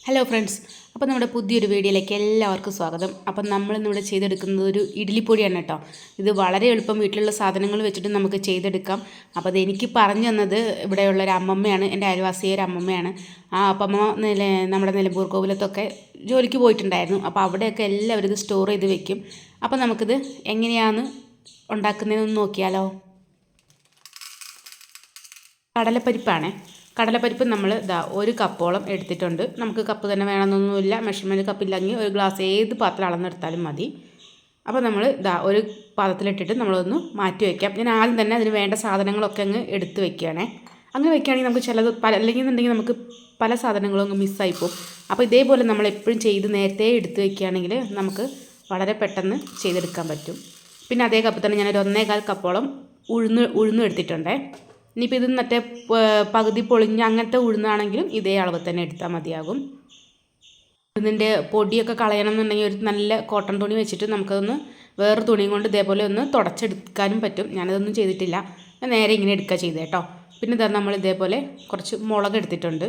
Hello friends, അപ്പോൾ നമ്മുടെ പുതിയൊരു വീഡിയോയിലേക്ക് എല്ലാവർക്കും സ്വാഗതം. അപ്പം നമ്മളിന്നിവിടെ ചെയ്തെടുക്കുന്നത് ഒരു ഇഡ്ഡലിപ്പൊടിയാണ് കേട്ടോ. ഇത് വളരെ എളുപ്പം വീട്ടിലുള്ള സാധനങ്ങൾ വെച്ചിട്ട് നമുക്ക് ചെയ്തെടുക്കാം. അപ്പോൾ അത് എനിക്ക് പറഞ്ഞു തന്നത് ഇവിടെയുള്ള ഒരു അമ്മമ്മയാണ്, എൻ്റെ അയൽവാസിയെ ഒരു അമ്മമ്മയാണ്. ആ അപ്പമ്മ നമ്മുടെ നിലമ്പൂർ കോവിലത്തൊക്കെ ജോലിക്ക് പോയിട്ടുണ്ടായിരുന്നു. അപ്പോൾ അവിടെയൊക്കെ എല്ലാവരും ഇത് സ്റ്റോർ ചെയ്ത് വെക്കും. അപ്പോൾ നമുക്കിത് എങ്ങനെയാണ് ഉണ്ടാക്കുന്നതെന്ന് നോക്കിയാലോ. കടലപ്പരിപ്പാണ്. കടലപ്പരിപ്പ് നമ്മൾ ഒരു കപ്പോളം എടുത്തിട്ടുണ്ട്. നമുക്ക് കപ്പ് തന്നെ വേണമെന്നൊന്നുമില്ല. മെഷർമെൻറ്റ് കപ്പില്ലെങ്കിൽ ഒരു ഗ്ലാസ് ഏത് പാത്രം അളന്നെടുത്താലും മതി. അപ്പോൾ നമ്മൾ ഒരു പാത്രത്തിലിട്ടിട്ട് നമ്മളൊന്ന് മാറ്റി വയ്ക്കാം. ഞാൻ ആദ്യം തന്നെ അതിന് വേണ്ട സാധനങ്ങളൊക്കെ അങ്ങ് എടുത്ത് വയ്ക്കുകയാണേ. അങ്ങനെ വയ്ക്കുകയാണെങ്കിൽ നമുക്ക് ചിലത് അല്ലെങ്കിൽ എന്നുണ്ടെങ്കിൽ നമുക്ക് പല സാധനങ്ങളും അങ്ങ് മിസ്സായിപ്പോവും. അപ്പോൾ ഇതേപോലെ നമ്മൾ എപ്പോഴും ചെയ്ത് നേരത്തെ എടുത്ത് വയ്ക്കുകയാണെങ്കിൽ നമുക്ക് വളരെ പെട്ടെന്ന് ചെയ്തെടുക്കാൻ പറ്റും. പിന്നെ അതേ കപ്പിൽ തന്നെ ഞാനൊരു 1.25 കപ്പോളം ഉഴുന്ന് എടുത്തിട്ടുണ്ടേ. ഇനിയിപ്പോൾ ഇത് മറ്റേ പകുതി പൊളിഞ്ഞ് അങ്ങനത്തെ ഉഴുന്നാണെങ്കിലും ഇതേ അളവ് തന്നെ എടുത്താൽ മതിയാകും. ഉഴുന്നിൻ്റെ പൊടിയൊക്കെ കളയണം എന്നുണ്ടെങ്കിൽ ഒരു നല്ല കോട്ടൺ തുണി വെച്ചിട്ട് നമുക്കതൊന്ന് വേറെ തുണിയും കൊണ്ട് ഇതേപോലെ ഒന്ന് തുടച്ചെടുക്കാനും പറ്റും. ഞാനതൊന്നും ചെയ്തിട്ടില്ല, ഞാൻ നേരെ ഇങ്ങനെ എടുക്കുക ചെയ്തേ കേട്ടോ. പിന്നെ ഇതാ നമ്മൾ ഇതേപോലെ കുറച്ച് മുളക് എടുത്തിട്ടുണ്ട്.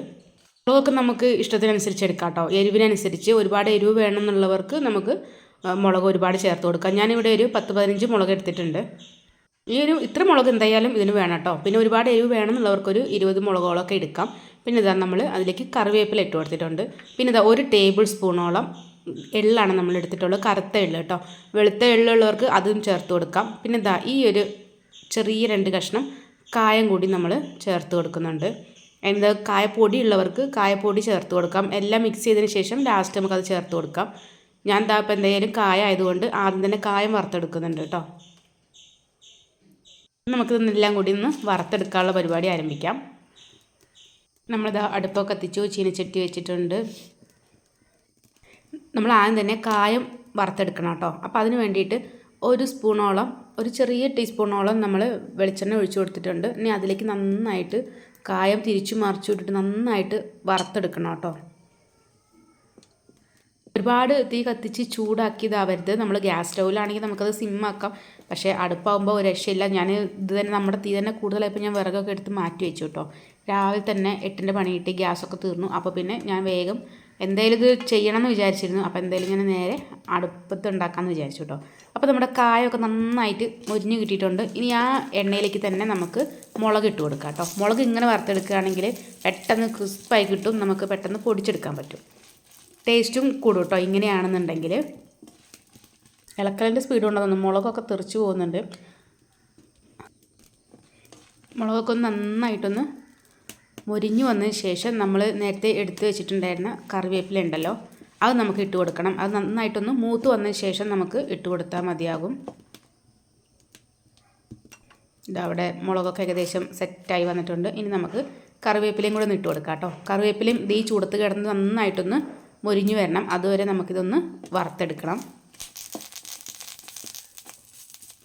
മുളകൊക്കെ നമുക്ക് ഇഷ്ടത്തിനനുസരിച്ച് എടുക്കാം കേട്ടോ. എരിവിനനുസരിച്ച് ഒരുപാട് എരിവ് വേണമെന്നുള്ളവർക്ക് നമുക്ക് മുളക് ഒരുപാട് ചേർത്ത് കൊടുക്കാം. ഞാനിവിടെ ഒരു 10-15 മുളക് എടുത്തിട്ടുണ്ട്. ഇത്ര മുളക് എന്തായാലും ഇതിന് വേണം കേട്ടോ. പിന്നെ ഒരുപാട് എരിവ് വേണമെന്നുള്ളവർക്കൊരു 20 മുളകോളമൊക്കെ എടുക്കാം. പിന്നെ ഇതാ നമ്മൾ അതിലേക്ക് കറിവേപ്പില ഇട്ട് കൊടുത്തിട്ടുണ്ട്. പിന്നെ ഇതാ 1 ടേബിൾ സ്പൂണോളം എള്ളാണ് നമ്മൾ എടുത്തിട്ടുള്ളത്, കറുത്ത എള്ള് കേട്ടോ. വെളുത്ത എള്ളുള്ളവർക്ക് അതും ചേർത്ത് കൊടുക്കാം. പിന്നെ ഇതാ ഈ ഒരു ചെറിയ 2 കഷ്ണം കായം കൂടി നമ്മൾ ചേർത്ത് കൊടുക്കുന്നുണ്ട്. കായപ്പൊടി ഉള്ളവർക്ക് കായപ്പൊടി ചേർത്ത് കൊടുക്കാം. എല്ലാം മിക്സ് ചെയ്തതിന് ശേഷം ലാസ്റ്റ് നമുക്കത് ചേർത്ത് കൊടുക്കാം. ഞാൻ ഇപ്പോൾ എന്തായാലും കായ ആയതുകൊണ്ട് ആദ്യം തന്നെ കായം വറുത്തെടുക്കുന്നുണ്ട് കേട്ടോ. നമുക്കിതെല്ലാം കൂടി ഒന്ന് വറുത്തെടുക്കാനുള്ള പരിപാടി ആരംഭിക്കാം. നമ്മളിത് അടുപ്പൊക്കെ കത്തിച്ചു, ചീനച്ചട്ടി വെച്ചിട്ടുണ്ട്. നമ്മൾ ആദ്യം തന്നെ കായം വറുത്തെടുക്കണം കേട്ടോ. അപ്പോൾ അതിന് വേണ്ടിയിട്ട് ഒരു ചെറിയ ടീസ്പൂണോളം നമ്മൾ വെളിച്ചെണ്ണ ഒഴിച്ചു കൊടുത്തിട്ടുണ്ട്. ഇനി അതിലേക്ക് നന്നായിട്ട് കായം തിരിച്ചു മറിച്ചു വിട്ടിട്ട് നന്നായിട്ട് വറുത്തെടുക്കണം കേട്ടോ. ഒരുപാട് തീ കത്തിച്ച് ചൂടാക്കിയതാവരുത്. നമ്മൾ ഗ്യാസ് സ്റ്റൗവിലാണെങ്കിൽ നമുക്കത് സിമ്മാക്കാം. പക്ഷേ അടുപ്പാകുമ്പോൾ ഒരു രക്ഷയില്ല. ഞാൻ ഇത് തന്നെ നമ്മുടെ തീ തന്നെ കൂടുതലായപ്പോൾ ഞാൻ വിറകൊക്കെ എടുത്ത് മാറ്റി വെച്ചു കേട്ടോ. രാവിലെ തന്നെ 8ൻ്റെ പണി കിട്ടി, ഗ്യാസൊക്കെ തീർന്നു. അപ്പോൾ പിന്നെ ഞാൻ വേഗം എന്തായാലും ഇത് ചെയ്യണമെന്ന് വിചാരിച്ചിരുന്നു. അപ്പോൾ എന്തായാലും ഞാൻ നേരെ അടുപ്പത്ത് ഉണ്ടാക്കാമെന്ന് വിചാരിച്ചു കേട്ടോ. അപ്പോൾ നമ്മുടെ കായൊക്കെ നന്നായിട്ട് മൊരിഞ്ഞ് കിട്ടിയിട്ടുണ്ട്. ഇനി ആ എണ്ണയിലേക്ക് തന്നെ നമുക്ക് മുളക് ഇട്ട് കൊടുക്കാം കേട്ടോ. മുളക് ഇങ്ങനെ വറുത്തെടുക്കുകയാണെങ്കിൽ പെട്ടെന്ന് ക്രിസ്പായി കിട്ടും, നമുക്ക് പെട്ടെന്ന് പൊടിച്ചെടുക്കാൻ പറ്റും. ടേസ്റ്റും കൂടും കേട്ടോ ഇങ്ങനെയാണെന്നുണ്ടെങ്കിൽ. ഇളക്കലിൻ്റെ സ്പീഡ് കൊണ്ടതൊന്ന് മുളകൊക്കെ തെറിച്ച് പോകുന്നുണ്ട്. മുളകൊക്കെ ഒന്ന് നന്നായിട്ടൊന്ന് മൊരിഞ്ഞു വന്നതിന് ശേഷം നമ്മൾ നേരത്തെ എടുത്ത് വെച്ചിട്ടുണ്ടായിരുന്ന കറിവേപ്പില ഉണ്ടല്ലോ, അത് നമുക്ക് ഇട്ട് കൊടുക്കണം. അത് നന്നായിട്ടൊന്ന് മൂത്ത് വന്നതിന് ശേഷം നമുക്ക് ഇട്ട് കൊടുത്താൽ മതിയാകും. ഇതവിടെ മുളകൊക്കെ ഏകദേശം സെറ്റായി വന്നിട്ടുണ്ട്. ഇനി നമുക്ക് കറിവേപ്പിലയും കൂടെ ഒന്ന് ഇട്ട് കൊടുക്കാം കേട്ടോ. കറിവേപ്പിലയും ഈ ചൂടത്ത് കിടന്ന് നന്നായിട്ടൊന്ന് മൊരിഞ്ഞു വരണം. അതുവരെ നമുക്കിതൊന്ന് വറുത്തെടുക്കണം.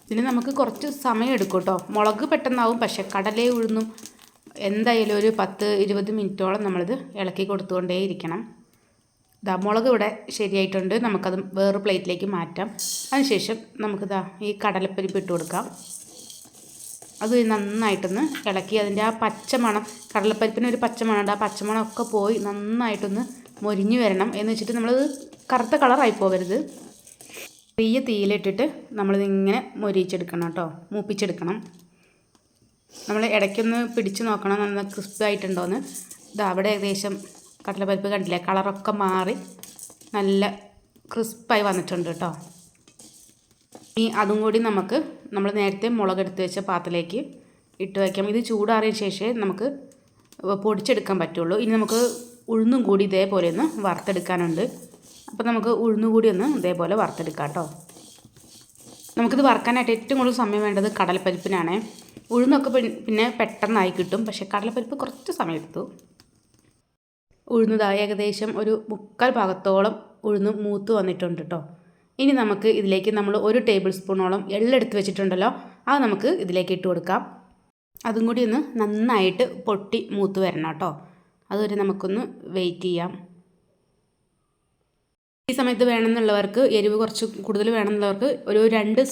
ഇതിന് നമുക്ക് കുറച്ച് സമയം എടുക്കും കേട്ടോ. മുളക് പെട്ടെന്നാവും, പക്ഷേ കടലേ ഉഴുന്നും എന്തായാലും ഒരു 10-20 മിനിറ്റോളം നമ്മളിത് ഇളക്കി കൊടുത്തുകൊണ്ടേയിരിക്കണം. മുളക് ഇവിടെ ശരിയായിട്ടുണ്ട്. നമുക്കത് വേറെ പ്ലേറ്റിലേക്ക് മാറ്റാം. അതിനുശേഷം നമുക്കിതാ ഈ കടലപ്പരിപ്പ് ഇട്ട് കൊടുക്കാം. അത് നന്നായിട്ടൊന്ന് ഇളക്കി അതിൻ്റെ ആ പച്ചമണം, കടലപ്പരിപ്പിന് ഒരു പച്ചമണമുണ്ട്, ആ പച്ചമണമൊക്കെ പോയി നന്നായിട്ടൊന്ന് മൊരിഞ്ഞു വരണം. എന്ന് വെച്ചിട്ട് നമ്മളത് കറുത്ത കളറായി പോകരുത്. ചെറിയ തീയിലിട്ടിട്ട് നമ്മളിതിങ്ങനെ മൊരിച്ചെടുക്കണം കേട്ടോ, മൂപ്പിച്ചെടുക്കണം. നമ്മൾ ഇടയ്ക്കൊന്ന് പിടിച്ച് നോക്കണം നല്ല ക്രിസ്പായിട്ടുണ്ടോയെന്ന്. അവിടെ ഏകദേശം കടലപ്പരിപ്പ് കണ്ടില്ലേ, കളറൊക്കെ മാറി നല്ല ക്രിസ്പായി വന്നിട്ടുണ്ട് കേട്ടോ. ഇനി അതും കൂടി നമ്മൾ നേരത്തെ മുളകെടുത്ത് വെച്ച പാത്രത്തിലേക്ക് ഇട്ട് വയ്ക്കാം. ഇത് ചൂടാറിയ ശേഷമേ നമുക്ക് പൊടിച്ചെടുക്കാൻ പറ്റുള്ളൂ. ഇനി നമുക്ക് ഉഴുന്നും കൂടി ഇതേപോലെ ഒന്ന് വറുത്തെടുക്കാനുണ്ട്. അപ്പോൾ നമുക്ക് ഉഴുന്നു കൂടി ഒന്ന് ഇതേപോലെ വറുത്തെടുക്കാം കേട്ടോ. നമുക്കിത് വറുക്കാനായിട്ട് ഏറ്റവും കൂടുതൽ സമയം വേണ്ടത് കടലപ്പരിപ്പിനാണ്. ഉഴുന്നൊക്കെ പിന്നെ പെട്ടെന്നായി കിട്ടും, പക്ഷേ കടലപ്പരിപ്പ് കുറച്ച് സമയം എടുത്തു. ഉഴുന്നതായി ഏകദേശം ഒരു 3/4 ഭാഗത്തോളം ഉഴുന്ന് മൂത്ത് വന്നിട്ടുണ്ട് കേട്ടോ. ഇനി നമുക്ക് ഇതിലേക്ക് നമ്മൾ 1 ടേബിൾ സ്പൂണോളം എള്ളെടുത്ത് വെച്ചിട്ടുണ്ടല്ലോ, അത് നമുക്ക് ഇതിലേക്ക് ഇട്ട് കൊടുക്കാം. അതും കൂടി ഒന്ന് നന്നായിട്ട് പൊട്ടി മൂത്ത് വരണം കേട്ടോ. അതുവരെ നമുക്കൊന്ന് വെയിറ്റ് ചെയ്യാം. ഈ സമയത്ത് വേണമെന്നുള്ളവർക്ക്, എരിവ് കുറച്ച് കൂടുതൽ വേണമെന്നുള്ളവർക്ക് ഒരു 2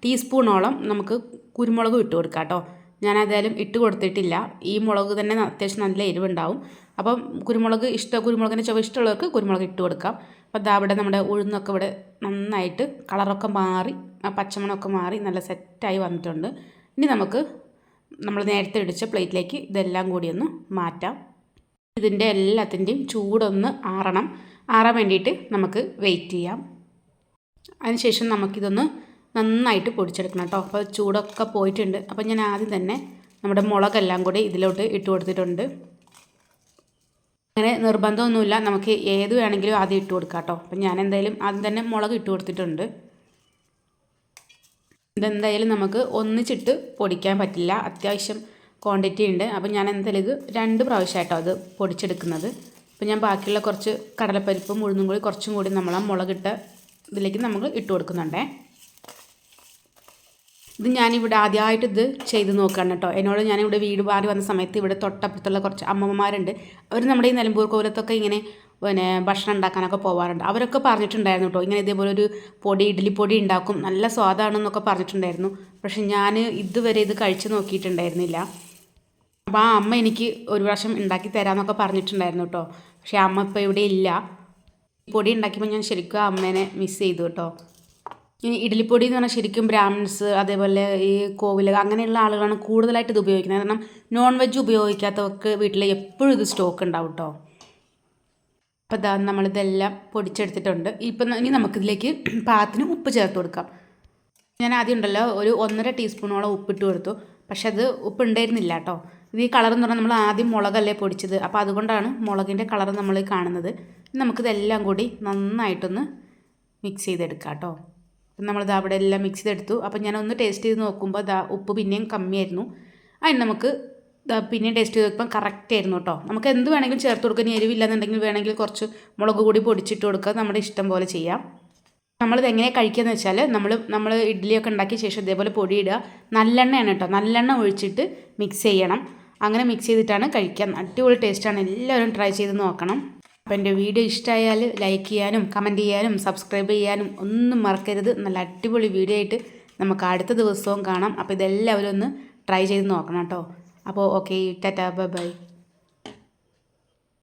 ടീസ്പൂണോളം നമുക്ക് കുരുമുളക് ഇട്ട് കൊടുക്കാം കേട്ടോ. ഞാൻ ഏതായാലും ഇട്ട് കൊടുത്തിട്ടില്ല. ഈ മുളക് തന്നെ അത്യാവശ്യം നല്ല എരിവുണ്ടാവും. അപ്പം കുരുമുളകിൻ്റെ ചുവ ഇഷ്ടമുള്ളവർക്ക് കുരുമുളക് ഇട്ട് കൊടുക്കാം. അപ്പോൾ ദാ ഇവിടെ നമ്മുടെ ഉഴുന്നൊക്കെ ഇവിടെ നന്നായിട്ട് കളറൊക്കെ മാറി ആ പച്ചമണമൊക്കെ മാറി നല്ല സെറ്റായി വന്നിട്ടുണ്ട്. ഇനി നമുക്ക് നമ്മൾ നേരത്തെ ഇടിച്ച പ്ലേറ്റിലേക്ക് ഇതെല്ലാം കൂടി ഒന്ന് മാറ്റാം. ഇതിൻ്റെ എല്ലാത്തിൻ്റെയും ചൂടൊന്ന് ആറാൻ വേണ്ടിയിട്ട് നമുക്ക് വെയിറ്റ് ചെയ്യാം. അതിനുശേഷം നമുക്കിതൊന്ന് നന്നായിട്ട് പൊടിച്ചെടുക്കണം കേട്ടോ. അപ്പോൾ ചൂടൊക്കെ പോയിട്ടുണ്ട്. അപ്പോൾ ഞാൻ ആദ്യം തന്നെ നമ്മുടെ മുളകെല്ലാം കൂടി ഇതിലോട്ട് ഇട്ട് കൊടുത്തിട്ടുണ്ട്. അങ്ങനെ നിർബന്ധമൊന്നുമില്ല, നമുക്ക് ഏത് വേണമെങ്കിലും ആദ്യം ഇട്ട് കൊടുക്കാം കേട്ടോ. അപ്പം ഞാൻ എന്തായാലും ആദ്യം തന്നെ മുളക് ഇട്ട് കൊടുത്തിട്ടുണ്ട്. ഇതെന്തായാലും നമുക്ക് ഒന്നിച്ചിട്ട് പൊടിക്കാൻ പറ്റില്ല, അത്യാവശ്യം ക്വാണ്ടിറ്റി ഉണ്ട്. അപ്പം ഞാൻ എന്തായാലും ഇത് 2 പ്രാവശ്യമായിട്ടോ അത് പൊടിച്ചെടുക്കുന്നത്. അപ്പോൾ ഞാൻ ബാക്കിയുള്ള കുറച്ച് കടലപ്പരിപ്പും ഉഴുന്നും കൂടി കുറച്ചും കൂടി നമ്മൾ ആ മുളകിട്ട ഇതിലേക്ക് നമ്മൾ ഇട്ട് കൊടുക്കുന്നുണ്ടേ. ഇത് ഞാനിവിടെ ആദ്യമായിട്ട് ഇത് ചെയ്ത് നോക്കുകയാണ് കേട്ടോ. എന്നോട് ഞാനിവിടെ വീട് മാറി വന്ന സമയത്ത് ഇവിടെ തൊട്ടപ്പുറത്തുള്ള കുറച്ച് അമ്മമ്മമാരുണ്ട്. അവർ നമ്മുടെ ഈ നിലമ്പൂർ കോലത്തൊക്കെ ഇങ്ങനെ ഭക്ഷണം ഉണ്ടാക്കാനൊക്കെ പോകാറുണ്ട്. അവരൊക്കെ പറഞ്ഞിട്ടുണ്ടായിരുന്നു കേട്ടോ, ഇങ്ങനെ ഇതേപോലെ ഒരു ഇഡ്ഡലി പൊടി ഉണ്ടാക്കും, നല്ല സ്വാദാണെന്നൊക്കെ പറഞ്ഞിട്ടുണ്ടായിരുന്നു. പക്ഷെ ഞാൻ ഇതുവരെ ഇത് കഴിച്ച് നോക്കിയിട്ടുണ്ടായിരുന്നില്ല. അപ്പോൾ ആ അമ്മ എനിക്ക് ഒരു പ്രാവശ്യം ഉണ്ടാക്കി തരാമെന്നൊക്കെ പറഞ്ഞിട്ടുണ്ടായിരുന്നു കേട്ടോ. പക്ഷേ അമ്മ ഇപ്പോൾ ഇവിടെ ഇല്ല. പൊടി ഉണ്ടാക്കിയപ്പോൾ ഞാൻ ശരിക്കും ആ അമ്മേനെ മിസ് ചെയ്തു കേട്ടോ. ഈ ഇഡ്ഡലിപ്പൊടി എന്ന് പറഞ്ഞാൽ ശരിക്കും ബ്രാഹ്മിൻസ്, അതേപോലെ ഈ കോവില് അങ്ങനെയുള്ള ആളുകളാണ് കൂടുതലായിട്ട് ഇത് ഉപയോഗിക്കുന്നത്. കാരണം നോൺ വെജ് ഉപയോഗിക്കാത്തവർക്ക് വീട്ടിൽ എപ്പോഴും ഇത് സ്റ്റോക്ക് ഉണ്ടാവും കേട്ടോ. അപ്പോൾ ഇതാ നമ്മളിതെല്ലാം പൊടിച്ചെടുത്തിട്ടുണ്ട്. ഇനി നമുക്കിതിലേക്ക് പാകത്തിന് ഉപ്പ് ചേർത്ത് കൊടുക്കാം. ഞാൻ ആദ്യം ഉണ്ടല്ലോ ഒരു 1.5 ടീസ്പൂണോളം ഉപ്പിട്ട് കൊടുത്തു. പക്ഷെ അത് ഉപ്പ് ഉണ്ടായിരുന്നില്ല കേട്ടോ. ഇത് ഈ കളർ എന്ന് പറഞ്ഞാൽ നമ്മൾ ആദ്യം മുളകല്ലേ പൊടിച്ചത്, അപ്പോൾ അതുകൊണ്ടാണ് മുളകിൻ്റെ കളർ നമ്മൾ കാണുന്നത്. നമുക്കിതെല്ലാം കൂടി നന്നായിട്ടൊന്ന് മിക്സ് ചെയ്തെടുക്കാം കേട്ടോ. നമ്മളിത് അവിടെ എല്ലാം മിക്സ് ചെയ്തെടുത്തു. അപ്പോൾ ഞാനൊന്ന് ടേസ്റ്റ് ചെയ്ത് നോക്കുമ്പോൾ ഉപ്പ് പിന്നെയും കമ്മിയായിരുന്നു. അതിന് നമുക്ക് പിന്നെയും ടേസ്റ്റ് ചെയ്ത് നോക്കുമ്പോൾ കറക്റ്റ് ആയിരുന്നു കേട്ടോ. നമുക്ക് എന്ത് വേണമെങ്കിലും ചേർത്ത് കൊടുക്കുക. ഇനി എരിവില്ലാന്നുണ്ടെങ്കിൽ വേണമെങ്കിൽ കുറച്ച് മുളക് കൂടി പൊടിച്ചിട്ട് കൊടുക്കുക, നമ്മുടെ ഇഷ്ടം പോലെ ചെയ്യാം. നമ്മളിത് എങ്ങനെയാണ് കഴിക്കുകയെന്ന് വെച്ചാൽ നമ്മൾ ഇഡ്ഡലിയൊക്കെ ഉണ്ടാക്കിയ ശേഷം ഇതേപോലെ പൊടിയിടുക. നല്ലെണ്ണയാണ് കേട്ടോ, നല്ലെണ്ണ ഒഴിച്ചിട്ട് മിക്സ് ചെയ്യണം. അങ്ങനെ മിക്സ് ചെയ്തിട്ടാണ് കഴിക്കാൻ. അടിപൊളി ടേസ്റ്റാണ്, എല്ലാവരും ട്രൈ ചെയ്ത് നോക്കണം. അപ്പോൾ എൻ്റെ വീഡിയോ ഇഷ്ടമായാൽ ലൈക്ക് ചെയ്യാനും കമൻറ്റ് ചെയ്യാനും സബ്സ്ക്രൈബ് ചെയ്യാനും ഒന്നും മറക്കരുത്. നല്ല അടിപൊളി വീഡിയോ ആയിട്ട് നമുക്ക് അടുത്ത ദിവസവും കാണാം. അപ്പോൾ ഇതെല്ലാവരും ഒന്ന് ട്രൈ ചെയ്ത് നോക്കണം കേട്ടോ. അപ്പോൾ ഓക്കെ, ടാറ്റാ, ബൈ ബൈ.